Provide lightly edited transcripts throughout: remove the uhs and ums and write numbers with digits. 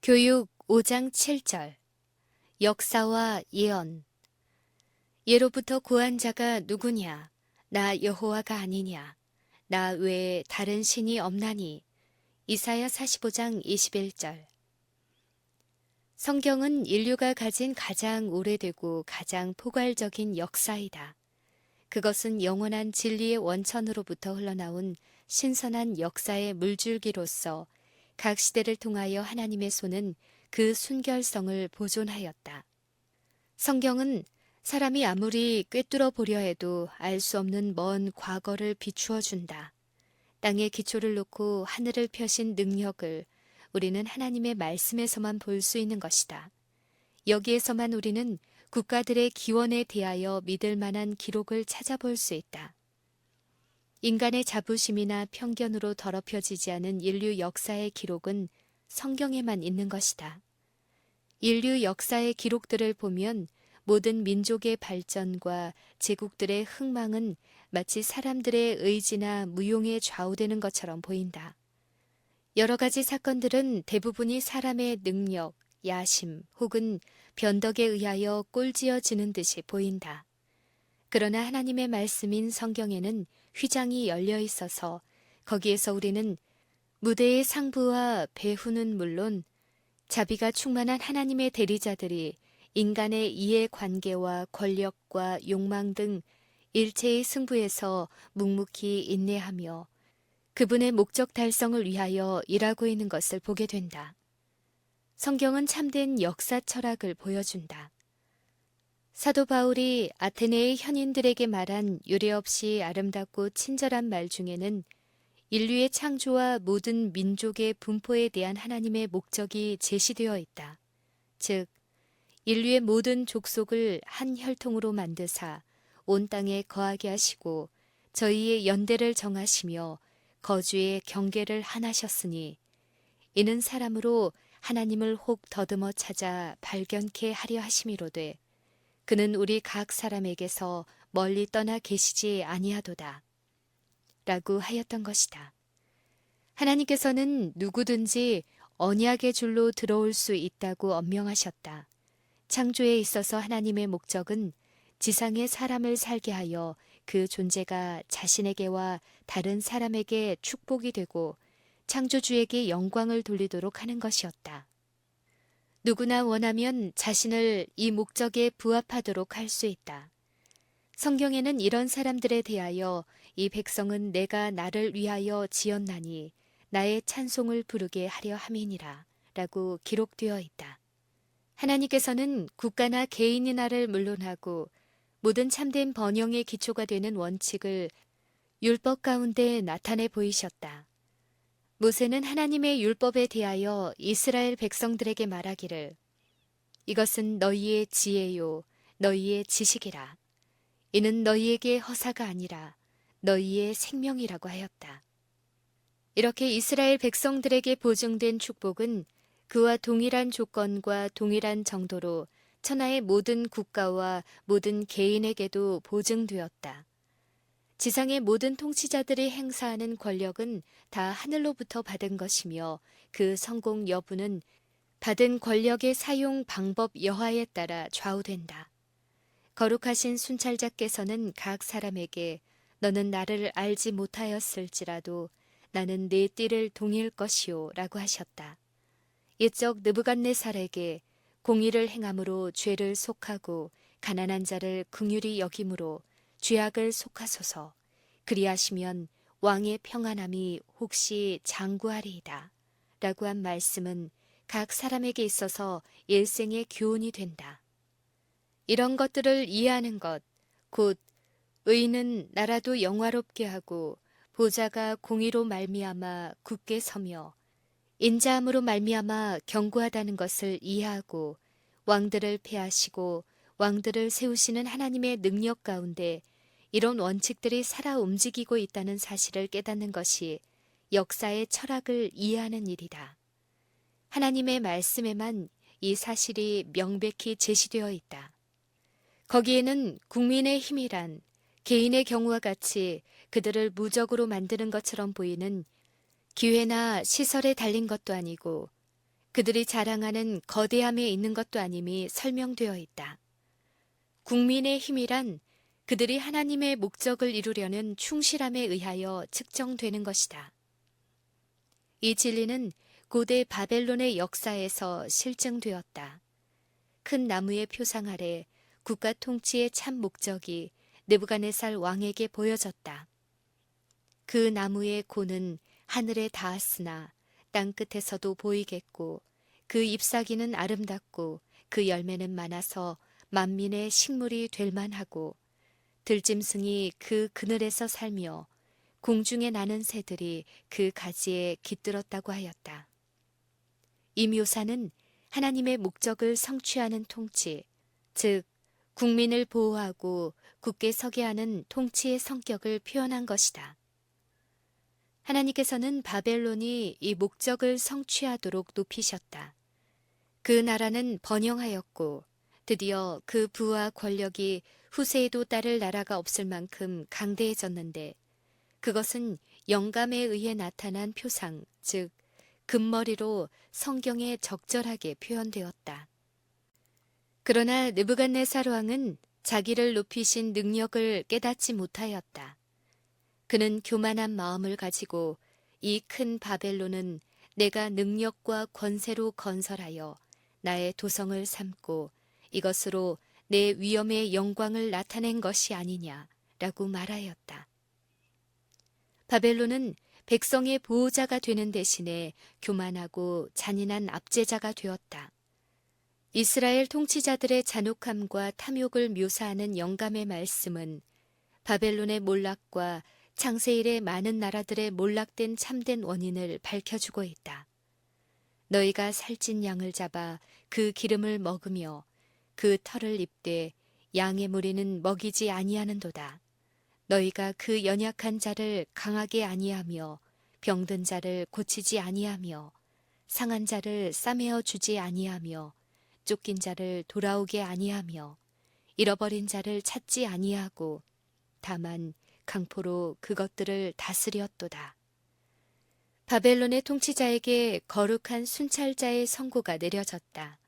교육 5장 7절 역사와 예언. 예로부터 구한 자가 누구냐? 나 여호와가 아니냐? 나 외에 다른 신이 없나니? 이사야 45장 21절. 성경은 인류가 가진 가장 오래되고 가장 포괄적인 역사이다. 그것은 영원한 진리의 원천으로부터 흘러나온 신선한 역사의 물줄기로서 각 시대를 통하여 하나님의 손은 그 순결성을 보존하였다. 성경은 사람이 아무리 꿰뚫어 보려 해도 알 수 없는 먼 과거를 비추어 준다. 땅에 기초를 놓고 하늘을 펴신 능력을 우리는 하나님의 말씀에서만 볼 수 있는 것이다. 여기에서만 우리는 국가들의 기원에 대하여 믿을 만한 기록을 찾아볼 수 있다. 인간의 자부심이나 편견으로 더럽혀지지 않은 인류 역사의 기록은 성경에만 있는 것이다. 인류 역사의 기록들을 보면 모든 민족의 발전과 제국들의 흥망은 마치 사람들의 의지나 무용에 좌우되는 것처럼 보인다. 여러 가지 사건들은 대부분이 사람의 능력, 야심 혹은 변덕에 의하여 꼴지어지는 듯이 보인다. 그러나 하나님의 말씀인 성경에는 휘장이 열려 있어서 거기에서 우리는 무대의 상부와 배후는 물론 자비가 충만한 하나님의 대리자들이 인간의 이해관계와 권력과 욕망 등 일체의 승부에서 묵묵히 인내하며 그분의 목적 달성을 위하여 일하고 있는 것을 보게 된다. 성경은 참된 역사 철학을 보여준다. 사도 바울이 아테네의 현인들에게 말한 유례없이 아름답고 친절한 말 중에는 인류의 창조와 모든 민족의 분포에 대한 하나님의 목적이 제시되어 있다. 즉, 인류의 모든 족속을 한 혈통으로 만드사 온 땅에 거하게 하시고 저희의 연대를 정하시며 거주의 경계를 하나셨으니 이는 사람으로 하나님을 혹 더듬어 찾아 발견케 하려 하심이로되 그는 우리 각 사람에게서 멀리 떠나 계시지 아니하도다. 라고 하였던 것이다. 하나님께서는 누구든지 언약의 줄로 들어올 수 있다고 엄명하셨다. 창조에 있어서 하나님의 목적은 지상에 사람을 살게 하여 그 존재가 자신에게와 다른 사람에게 축복이 되고 창조주에게 영광을 돌리도록 하는 것이었다. 누구나 원하면 자신을 이 목적에 부합하도록 할 수 있다. 성경에는 이런 사람들에 대하여 이 백성은 내가 나를 위하여 지었나니 나의 찬송을 부르게 하려 함이니라 라고 기록되어 있다. 하나님께서는 국가나 개인이 나를 물론하고 모든 참된 번영의 기초가 되는 원칙을 율법 가운데 나타내 보이셨다. 모세는 하나님의 율법에 대하여 이스라엘 백성들에게 말하기를 이것은 너희의 지혜요 너희의 지식이라. 이는 너희에게 허사가 아니라 너희의 생명이라고 하였다. 이렇게 이스라엘 백성들에게 보증된 축복은 그와 동일한 조건과 동일한 정도로 천하의 모든 국가와 모든 개인에게도 보증되었다. 지상의 모든 통치자들이 행사하는 권력은 다 하늘로부터 받은 것이며 그 성공 여부는 받은 권력의 사용 방법 여하에 따라 좌우된다. 거룩하신 순찰자께서는 각 사람에게 너는 나를 알지 못하였을지라도 나는 네 띠를 동일 것이요 라고 하셨다. 옛적 느부갓네살에게 공의를 행함으로 죄를 속하고 가난한 자를 긍휼히 여김으로 죄악을 속하소서 그리하시면 왕의 평안함이 혹시 장구하리이다 라고 한 말씀은 각 사람에게 있어서 일생의 교훈이 된다. 이런 것들을 이해하는 것, 곧 의인은 나라도 영화롭게 하고 보좌가 공의로 말미암아 굳게 서며 인자함으로 말미암아 견고하다는 것을 이해하고 왕들을 폐하시고 왕들을 세우시는 하나님의 능력 가운데 이런 원칙들이 살아 움직이고 있다는 사실을 깨닫는 것이 역사의 철학을 이해하는 일이다. 하나님의 말씀에만 이 사실이 명백히 제시되어 있다. 거기에는 국민의 힘이란 개인의 경우와 같이 그들을 무적으로 만드는 것처럼 보이는 기회나 시설에 달린 것도 아니고 그들이 자랑하는 거대함에 있는 것도 아님이 설명되어 있다. 국민의 힘이란 그들이 하나님의 목적을 이루려는 충실함에 의하여 측정되는 것이다. 이 진리는 고대 바벨론의 역사에서 실증되었다. 큰 나무의 표상 아래 국가 통치의 참 목적이 느부갓네살 왕에게 보여졌다. 그 나무의 고는 하늘에 닿았으나 땅 끝에서도 보이겠고 그 잎사귀는 아름답고 그 열매는 많아서 만민의 식물이 될 만하고 들짐승이 그 그늘에서 살며 공중에 나는 새들이 그 가지에 깃들었다고 하였다. 이 묘사는 하나님의 목적을 성취하는 통치, 즉 국민을 보호하고 굳게 서게 하는 통치의 성격을 표현한 것이다. 하나님께서는 바벨론이 이 목적을 성취하도록 높이셨다. 그 나라는 번영하였고 드디어 그 부와 권력이 후세에도 따를 나라가 없을 만큼 강대해졌는데 그것은 영감에 의해 나타난 표상, 즉 금머리로 성경에 적절하게 표현되었다. 그러나 느부갓네살 왕은 자기를 높이신 능력을 깨닫지 못하였다. 그는 교만한 마음을 가지고 이 큰 바벨론은 내가 능력과 권세로 건설하여 나의 도성을 삼고 이것으로 내 위엄의 영광을 나타낸 것이 아니냐라고 말하였다. 바벨론은 백성의 보호자가 되는 대신에 교만하고 잔인한 압제자가 되었다. 이스라엘 통치자들의 잔혹함과 탐욕을 묘사하는 영감의 말씀은 바벨론의 몰락과 창세 이래 많은 나라들의 몰락된 참된 원인을 밝혀주고 있다. 너희가 살찐 양을 잡아 그 기름을 먹으며 그 털을 입되 양의 무리는 먹이지 아니하는도다. 너희가 그 연약한 자를 강하게 아니하며 병든 자를 고치지 아니하며 상한 자를 싸매어 주지 아니하며 쫓긴 자를 돌아오게 아니하며 잃어버린 자를 찾지 아니하고 다만 강포로 그것들을 다스렸도다. 바벨론의 통치자에게 거룩한 순찰자의 선고가 내려졌다.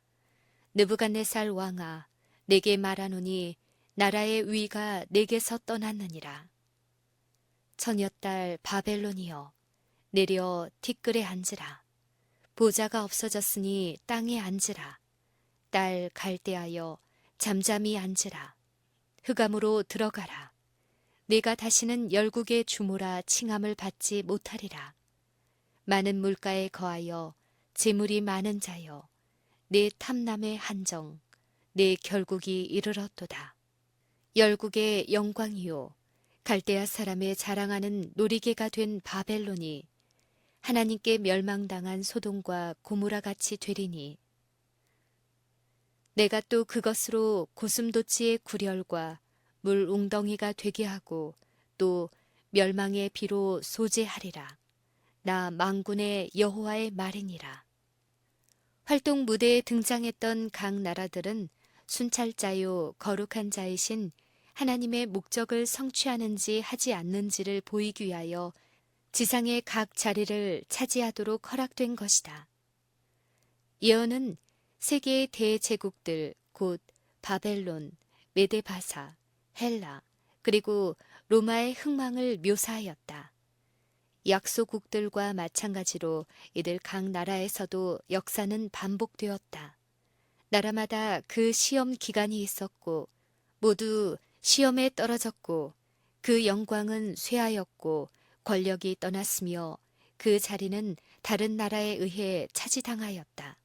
느부갓네살 왕아, 내게 말하노니 나라의 위가 내게서 떠났느니라. 처녀딸 바벨론이여, 내려 티끌에 앉으라. 보좌가 없어졌으니 땅에 앉으라. 딸 갈대하여 잠잠히 앉으라. 흑암으로 들어가라. 내가 다시는 열국의 주모라 칭함을 받지 못하리라. 많은 물가에 거하여 재물이 많은 자여, 내 탐남의 한정, 내 결국이 이르렀도다. 열국의 영광이요, 갈대아 사람의 자랑하는 놀이개가 된 바벨론이 하나님께 멸망당한 소돔과 고모라 같이 되리니 내가 또 그것으로 고슴도치의 구렬과 물 웅덩이가 되게 하고 또 멸망의 비로 소재하리라. 나 만군의 여호와의 말이니라. 활동 무대에 등장했던 각 나라들은 순찰자요 거룩한 자이신 하나님의 목적을 성취하는지 하지 않는지를 보이기 위하여 지상의 각 자리를 차지하도록 허락된 것이다. 예언은 세계의 대제국들 곧 바벨론, 메데바사, 헬라, 그리고 로마의 흥망을 묘사하였다. 약소국들과 마찬가지로 이들 각 나라에서도 역사는 반복되었다. 나라마다 그 시험 기간이 있었고 모두 시험에 떨어졌고 그 영광은 쇠하였고 권력이 떠났으며 그 자리는 다른 나라에 의해 차지당하였다.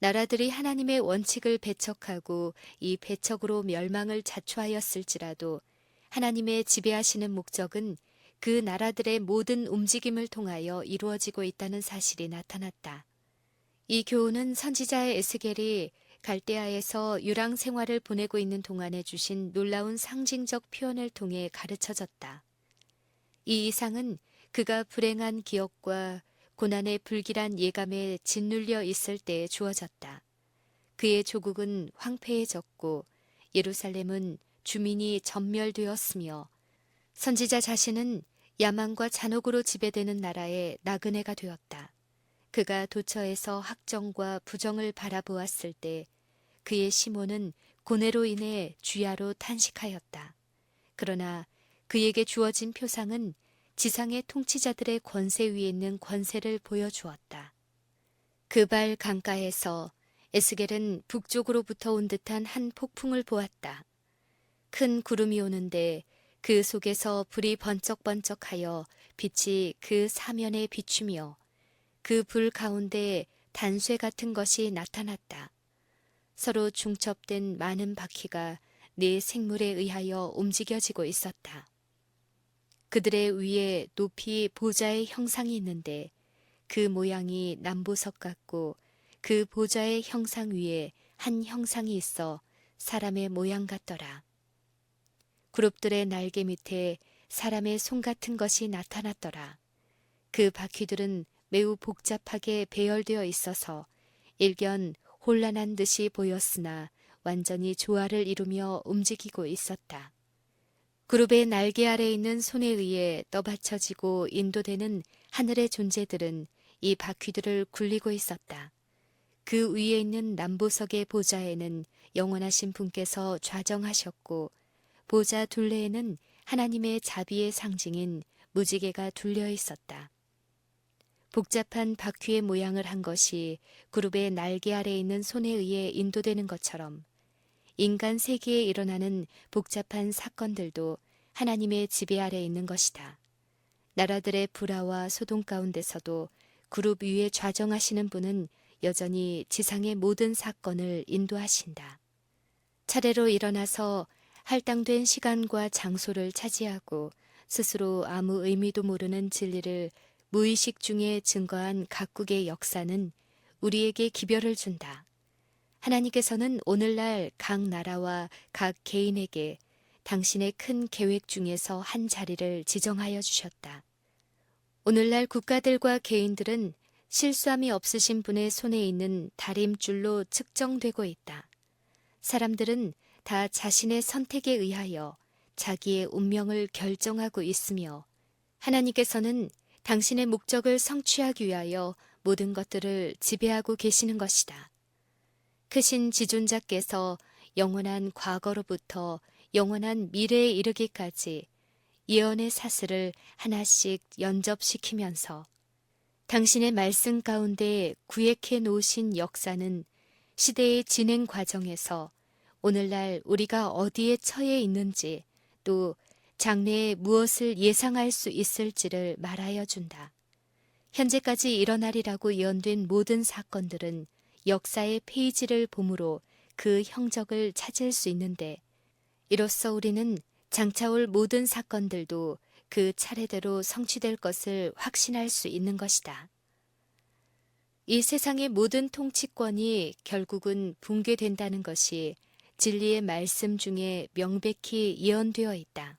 나라들이 하나님의 원칙을 배척하고 이 배척으로 멸망을 자초하였을지라도 하나님의 지배하시는 목적은 그 나라들의 모든 움직임을 통하여 이루어지고 있다는 사실이 나타났다. 이 교훈은 선지자 에스겔이 갈대아에서 유랑 생활을 보내고 있는 동안에 주신 놀라운 상징적 표현을 통해 가르쳐졌다. 이 이상은 그가 불행한 기억과 고난의 불길한 예감에 짓눌려 있을 때에 주어졌다. 그의 조국은 황폐해졌고 예루살렘은 주민이 전멸되었으며 선지자 자신은 야망과 잔혹으로 지배되는 나라의 나그네가 되었다. 그가 도처에서 학정과 부정을 바라보았을 때 그의 시몬은 고뇌로 인해 주야로 탄식하였다. 그러나 그에게 주어진 표상은 지상의 통치자들의 권세 위에 있는 권세를 보여주었다. 그발 강가에서 에스겔은 북쪽으로부터 온 듯한 한 폭풍을 보았다. 큰 구름이 오는데 그 속에서 불이 번쩍번쩍하여 빛이 그 사면에 비추며 그 불 가운데 단쇠 같은 것이 나타났다. 서로 중첩된 많은 바퀴가 네 생물에 의하여 움직여지고 있었다. 그들의 위에 높이 보좌의 형상이 있는데 그 모양이 남보석 같고 그 보좌의 형상 위에 한 형상이 있어 사람의 모양 같더라. 그룹들의 날개 밑에 사람의 손 같은 것이 나타났더라. 그 바퀴들은 매우 복잡하게 배열되어 있어서 일견 혼란한 듯이 보였으나 완전히 조화를 이루며 움직이고 있었다. 그룹의 날개 아래 있는 손에 의해 떠받쳐지고 인도되는 하늘의 존재들은 이 바퀴들을 굴리고 있었다. 그 위에 있는 남보석의 보좌에는 영원하신 분께서 좌정하셨고 보좌 둘레에는 하나님의 자비의 상징인 무지개가 둘려 있었다. 복잡한 바퀴의 모양을 한 것이 그룹의 날개 아래 있는 손에 의해 인도되는 것처럼 인간 세계에 일어나는 복잡한 사건들도 하나님의 지배 아래 있는 것이다. 나라들의 불화와 소동 가운데서도 그룹 위에 좌정하시는 분은 여전히 지상의 모든 사건을 인도하신다. 차례로 일어나서 할당된 시간과 장소를 차지하고 스스로 아무 의미도 모르는 진리를 무의식 중에 증거한 각국의 역사는 우리에게 기별을 준다. 하나님께서는 오늘날 각 나라와 각 개인에게 당신의 큰 계획 중에서 한 자리를 지정하여 주셨다. 오늘날 국가들과 개인들은 실수함이 없으신 분의 손에 있는 다림줄로 측정되고 있다. 사람들은 다 자신의 선택에 의하여 자기의 운명을 결정하고 있으며 하나님께서는 당신의 목적을 성취하기 위하여 모든 것들을 지배하고 계시는 것이다. 크신 지존자께서 영원한 과거로부터 영원한 미래에 이르기까지 예언의 사슬을 하나씩 연접시키면서 당신의 말씀 가운데 구획해 놓으신 역사는 시대의 진행 과정에서 오늘날 우리가 어디에 처해 있는지 또 장래에 무엇을 예상할 수 있을지를 말하여 준다. 현재까지 일어나리라고 예언된 모든 사건들은 역사의 페이지를 봄으로 그 형적을 찾을 수 있는데 이로써 우리는 장차올 모든 사건들도 그 차례대로 성취될 것을 확신할 수 있는 것이다. 이 세상의 모든 통치권이 결국은 붕괴된다는 것이 진리의 말씀 중에 명백히 예언되어 있다.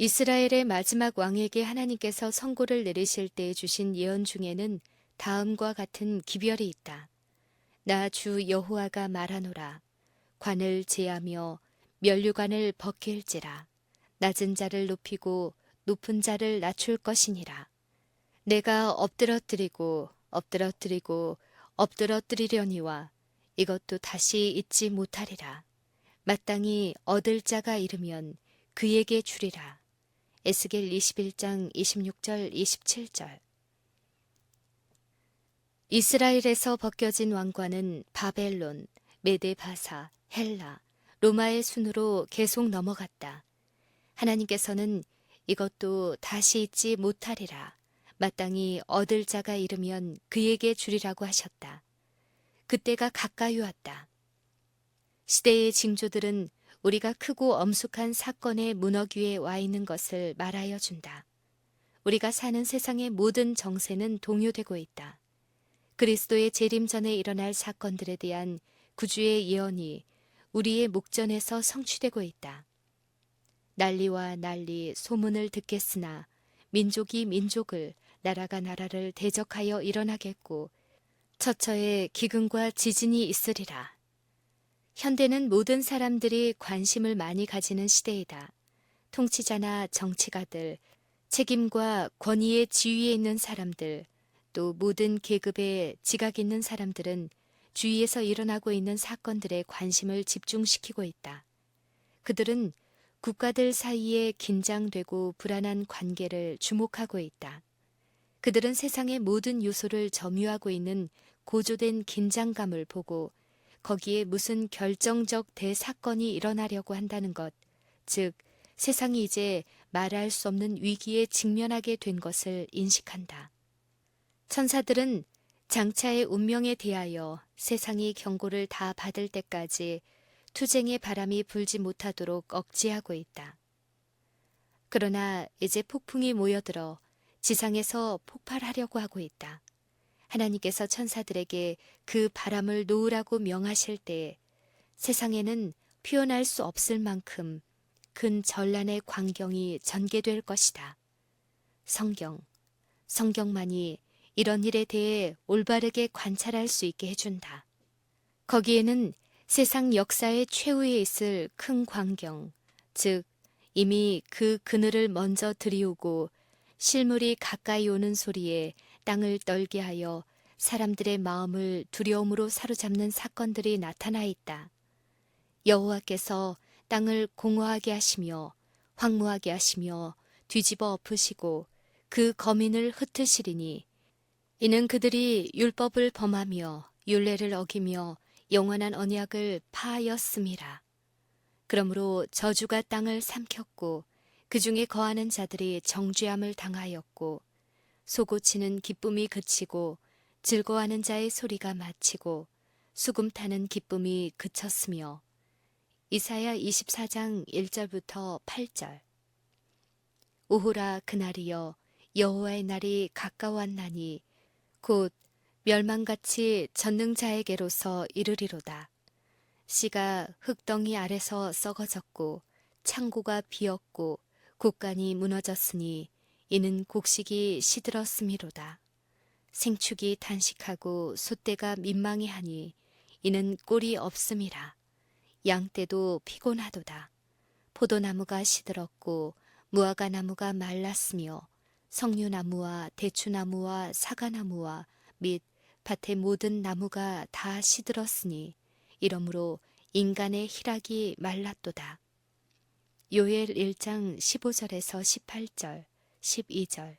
이스라엘의 마지막 왕에게 하나님께서 선고를 내리실 때 주신 예언 중에는 다음과 같은 기별이 있다. 나 주 여호와가 말하노라. 관을 제하며 면류관을 벗길지라. 낮은 자를 높이고 높은 자를 낮출 것이니라. 내가 엎드러뜨리려니와 이것도 다시 잊지 못하리라. 마땅히 얻을 자가 이르면 그에게 주리라. 에스겔 21장 26절 27절. 이스라엘에서 벗겨진 왕관은 바벨론, 메데바사, 헬라, 로마의 순으로 계속 넘어갔다. 하나님께서는 이것도 다시 잊지 못하리라. 마땅히 얻을 자가 이르면 그에게 주리라고 하셨다. 그때가 가까이 왔다. 시대의 징조들은 우리가 크고 엄숙한 사건의 문턱 위에 와 있는 것을 말하여 준다. 우리가 사는 세상의 모든 정세는 동요되고 있다. 그리스도의 재림 전에 일어날 사건들에 대한 구주의 예언이 우리의 목전에서 성취되고 있다. 난리와 난리 소문을 듣겠으나 민족이 민족을 나라가 나라를 대적하여 일어나겠고 처처에 기근과 지진이 있으리라. 현대는 모든 사람들이 관심을 많이 가지는 시대이다. 통치자나 정치가들, 책임과 권위의 지위에 있는 사람들, 또 모든 계급의 지각 있는 사람들은 주위에서 일어나고 있는 사건들에 관심을 집중시키고 있다. 그들은 국가들 사이에 긴장되고 불안한 관계를 주목하고 있다. 그들은 세상의 모든 요소를 점유하고 있는 고조된 긴장감을 보고 거기에 무슨 결정적 대사건이 일어나려고 한다는 것, 즉 세상이 이제 말할 수 없는 위기에 직면하게 된 것을 인식한다. 천사들은 장차의 운명에 대하여 세상이 경고를 다 받을 때까지 투쟁의 바람이 불지 못하도록 억제하고 있다. 그러나 이제 폭풍이 모여들어 지상에서 폭발하려고 하고 있다. 하나님께서 천사들에게 그 바람을 놓으라고 명하실 때 세상에는 표현할 수 없을 만큼 큰 전란의 광경이 전개될 것이다. 성경만이 이런 일에 대해 올바르게 관찰할 수 있게 해준다. 거기에는 세상 역사의 최후에 있을 큰 광경, 즉 이미 그 그늘을 먼저 들이우고 실물이 가까이 오는 소리에 땅을 떨게 하여 사람들의 마음을 두려움으로 사로잡는 사건들이 나타나 있다. 여호와께서 땅을 공허하게 하시며 황무하게 하시며 뒤집어 엎으시고 그 거민을 흩으시리니 이는 그들이 율법을 범하며 율례를 어기며 영원한 언약을 파하였음이라. 그러므로 저주가 땅을 삼켰고 그 중에 거하는 자들이 정죄함을 당하였고 솟구치는 기쁨이 그치고 즐거워하는 자의 소리가 마치고 수금 타는 기쁨이 그쳤으며. 이사야 24장 1절부터 8절. 오호라 그날이여 여호와의 날이 가까웠나니 곧 멸망같이 전능자에게로서 이르리로다. 씨가 흙덩이 아래서 썩어졌고 창고가 비었고 곡간이 무너졌으니 이는 곡식이 시들었음이로다. 생축이 단식하고 숫대가 민망해하니 이는 꼴이 없음이라. 양떼도 피곤하도다. 포도나무가 시들었고 무화과나무가 말랐으며 석류나무와 대추나무와 사과나무와 및 밭의 모든 나무가 다 시들었으니 이러므로 인간의 희락이 말랐도다. 요엘 1장 15절에서 18절, 12절.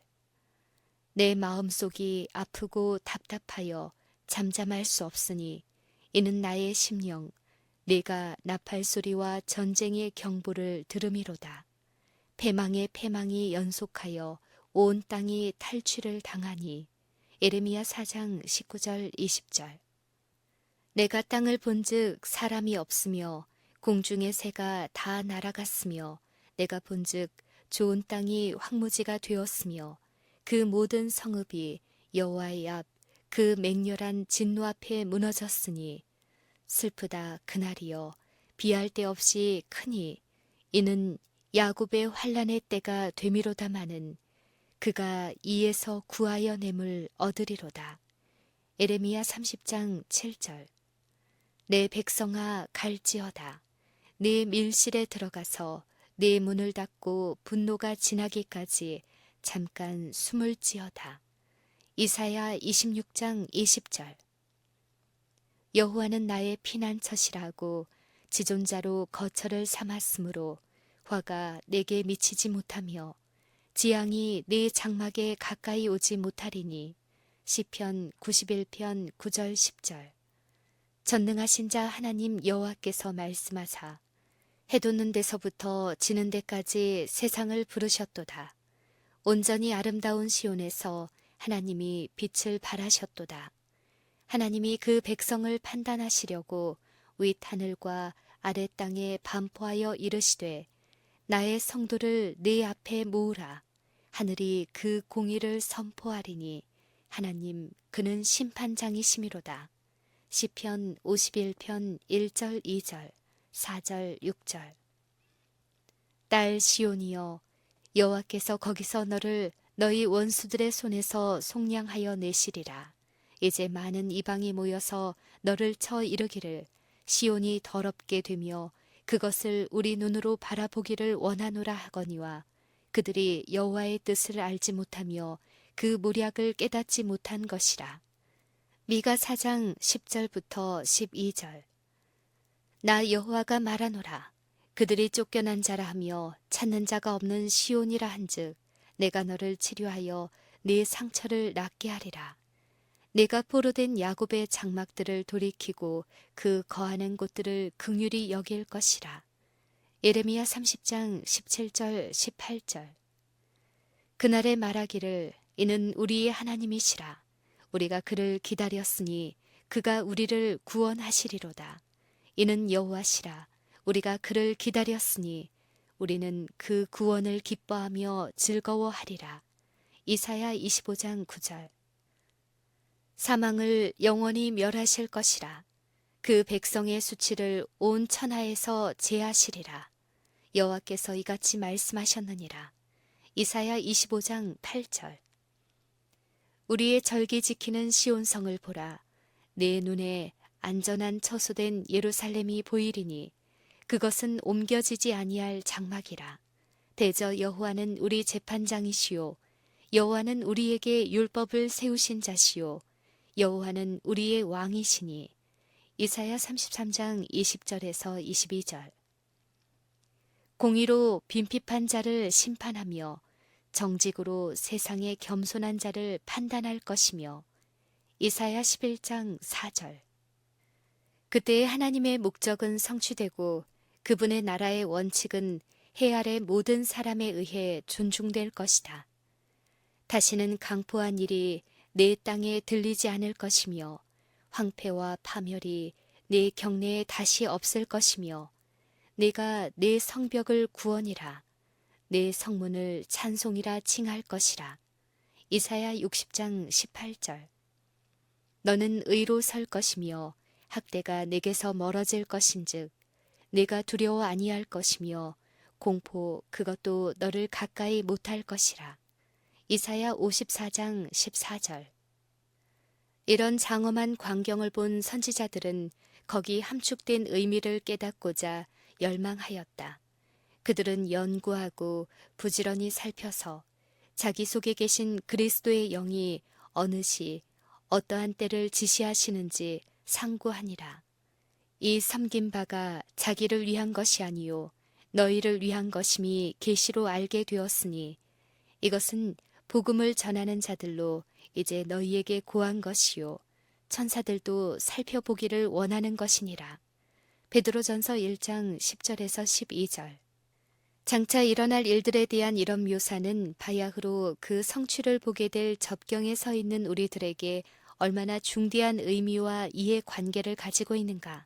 내 마음속이 아프고 답답하여 잠잠할 수 없으니 이는 나의 심령 네가 나팔 소리와 전쟁의 경보를 들음이로다. 패망의 패망이 연속하여 온 땅이 탈취를 당하니. 예레미야 4장 19절 20절. 내가 땅을 본즉 사람이 없으며 공중의 새가 다 날아갔으며 내가 본즉 좋은 땅이 황무지가 되었으며 그 모든 성읍이 여호와의 앞 그 맹렬한 진노 앞에 무너졌으니 슬프다 그날이여 비할 데 없이 크니 이는 야곱의 환난의 때가 되미로다마는 그가 이에서 구하여 냄을 얻으리로다. 예레미야 30장 7절. 내 백성아 갈지어다. 네 밀실에 들어가서 네 문을 닫고 분노가 지나기까지 잠깐 숨을 지어다. 이사야 26장 20절. 여호와는 나의 피난처시라고 지존자로 거처를 삼았으므로 화가 내게 미치지 못하며 지향이 내 장막에 가까이 오지 못하리니. 시편 91편 9절 10절. 전능하신 자 하나님 여호와께서 말씀하사 해 돋는 데서부터 지는 데까지 세상을 부르셨도다. 온전히 아름다운 시온에서 하나님이 빛을 발하셨도다. 하나님이 그 백성을 판단하시려고 윗하늘과 아랫 땅에 반포하여 이르시되 나의 성도를 네 앞에 모으라. 하늘이 그 공의를 선포하리니 하나님 그는 심판장이시미로다. 시편 51편 1절 2절 4절 6절. 딸 시온이여 여호와께서 거기서 너를 너희 원수들의 손에서 속량하여 내시리라. 이제 많은 이방이 모여서 너를 쳐 이르기를 시온이 더럽게 되며 그것을 우리 눈으로 바라보기를 원하노라 하거니와 그들이 여호와의 뜻을 알지 못하며 그 모략을 깨닫지 못한 것이라. 미가 4장 10절부터 12절. 나 여호와가 말하노라. 그들이 쫓겨난 자라 하며 찾는 자가 없는 시온이라 한즉 내가 너를 치료하여 네 상처를 낫게 하리라. 내가 포로된 야곱의 장막들을 돌이키고 그 거하는 곳들을 긍휼히 여길 것이라. 예레미야 30장 17절 18절. 그날에 말하기를 이는 우리의 하나님이시라. 우리가 그를 기다렸으니 그가 우리를 구원하시리로다. 이는 여호와시라. 우리가 그를 기다렸으니 우리는 그 구원을 기뻐하며 즐거워하리라. 이사야 25장 9절. 사망을 영원히 멸하실 것이라. 그 백성의 수치를 온 천하에서 제하시리라. 여호와께서 이같이 말씀하셨느니라. 이사야 25장 8절. 우리의 절기 지키는 시온성을 보라. 내 눈에 안전한 처소된 예루살렘이 보이리니 그것은 옮겨지지 아니할 장막이라. 대저 여호와는 우리 재판장이시요 여호와는 우리에게 율법을 세우신 자시요 여호와는 우리의 왕이시니. 이사야 33장 20절에서 22절. 공의로 빈핍한 자를 심판하며 정직으로 세상의 겸손한 자를 판단할 것이며. 이사야 11장 4절. 그때의 하나님의 목적은 성취되고 그분의 나라의 원칙은 해 아래 모든 사람에 의해 존중될 것이다. 다시는 강포한 일이 내 땅에 들리지 않을 것이며 황폐와 파멸이 내 경내에 다시 없을 것이며 내가 내 성벽을 구원이라 내 성문을 찬송이라 칭할 것이라. 이사야 60장 18절. 너는 의로 설 것이며 학대가 내게서 멀어질 것인즉 내가 두려워 아니할 것이며 공포 그것도 너를 가까이 못할 것이라. 이사야 54장 14절. 이런 장엄한 광경을 본 선지자들은 거기 함축된 의미를 깨닫고자 열망하였다. 그들은 연구하고 부지런히 살펴서 자기 속에 계신 그리스도의 영이 어느 시 어떠한 때를 지시하시는지 상고하니라. 이 섬긴 바가 자기를 위한 것이 아니요 너희를 위한 것임이 계시로 알게 되었으니 이것은 복음을 전하는 자들로 이제 너희에게 고한 것이요 천사들도 살펴보기를 원하는 것이니라. 베드로전서 1장 10절에서 12절. 장차 일어날 일들에 대한 이런 묘사는 바야흐로 그 성취를 보게 될 접경에 서 있는 우리들에게 얼마나 중대한 의미와 이해관계를 가지고 있는가.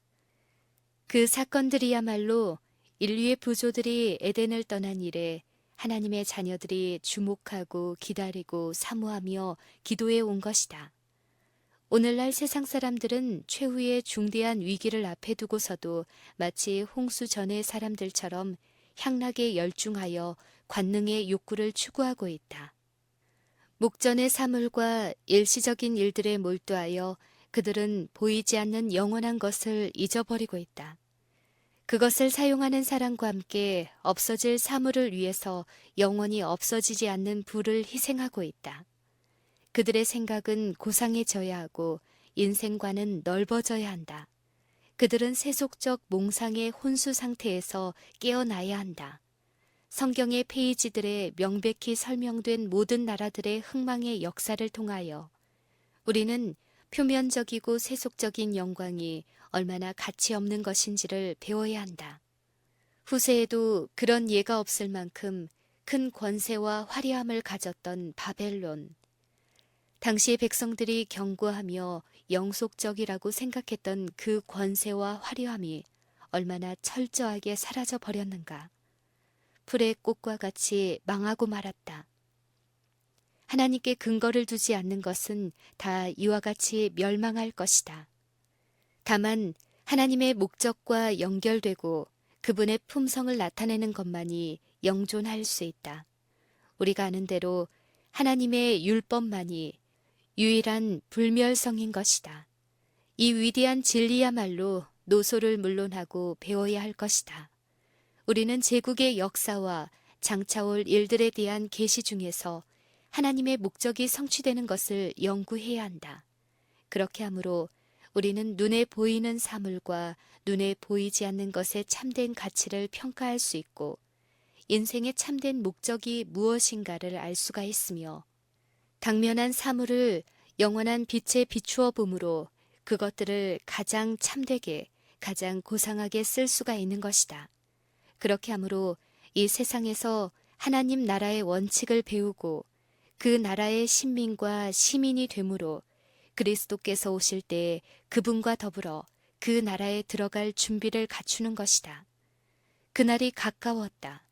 그 사건들이야말로 인류의 부조들이 에덴을 떠난 이래 하나님의 자녀들이 주목하고 기다리고 사모하며 기도해 온 것이다. 오늘날 세상 사람들은 최후의 중대한 위기를 앞에 두고서도 마치 홍수 전의 사람들처럼 향락에 열중하여 관능의 욕구를 추구하고 있다. 목전의 사물과 일시적인 일들에 몰두하여 그들은 보이지 않는 영원한 것을 잊어버리고 있다. 그것을 사용하는 사람과 함께 없어질 사물을 위해서 영원히 없어지지 않는 부를 희생하고 있다. 그들의 생각은 고상해져야 하고 인생관은 넓어져야 한다. 그들은 세속적 몽상의 혼수 상태에서 깨어나야 한다. 성경의 페이지들에 명백히 설명된 모든 나라들의 흥망의 역사를 통하여 우리는 표면적이고 세속적인 영광이 얼마나 가치 없는 것인지를 배워야 한다. 후세에도 그런 예가 없을 만큼 큰 권세와 화려함을 가졌던 바벨론. 당시 백성들이 경고하며 영속적이라고 생각했던 그 권세와 화려함이 얼마나 철저하게 사라져 버렸는가. 풀의 꽃과 같이 망하고 말았다. 하나님께 근거를 두지 않는 것은 다 이와 같이 멸망할 것이다. 다만 하나님의 목적과 연결되고 그분의 품성을 나타내는 것만이 영존할 수 있다. 우리가 아는 대로 하나님의 율법만이 유일한 불멸성인 것이다. 이 위대한 진리야말로 노소를 물론하고 배워야 할 것이다. 우리는 제국의 역사와 장차올 일들에 대한 계시 중에서 하나님의 목적이 성취되는 것을 연구해야 한다. 그렇게 하므로 우리는 눈에 보이는 사물과 눈에 보이지 않는 것의 참된 가치를 평가할 수 있고 인생의 참된 목적이 무엇인가를 알 수가 있으며 당면한 사물을 영원한 빛에 비추어 봄으로 그것들을 가장 참되게 가장 고상하게 쓸 수가 있는 것이다. 그렇게 하므로 이 세상에서 하나님 나라의 원칙을 배우고 그 나라의 신민과 시민이 되므로 그리스도께서 오실 때 그분과 더불어 그 나라에 들어갈 준비를 갖추는 것이다. 그날이 가까웠다.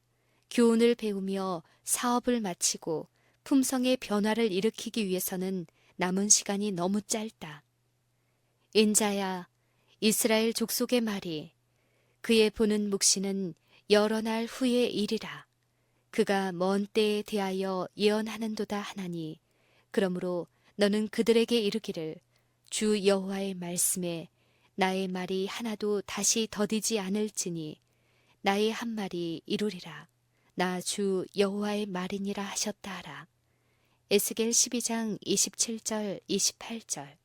교훈을 배우며 사업을 마치고 품성의 변화를 일으키기 위해서는 남은 시간이 너무 짧다. 인자야, 이스라엘 족속의 말이 그의 보는 묵시는 여러 날 후의 일이라. 그가 먼 때에 대하여 예언하는도다 하나니 그러므로 너는 그들에게 이르기를 주 여호와의 말씀에 나의 말이 하나도 다시 더디지 않을지니 나의 한 말이 이루리라. 나 주 여호와의 말이니라 하셨다 하라. 에스겔 12장 27절 28절.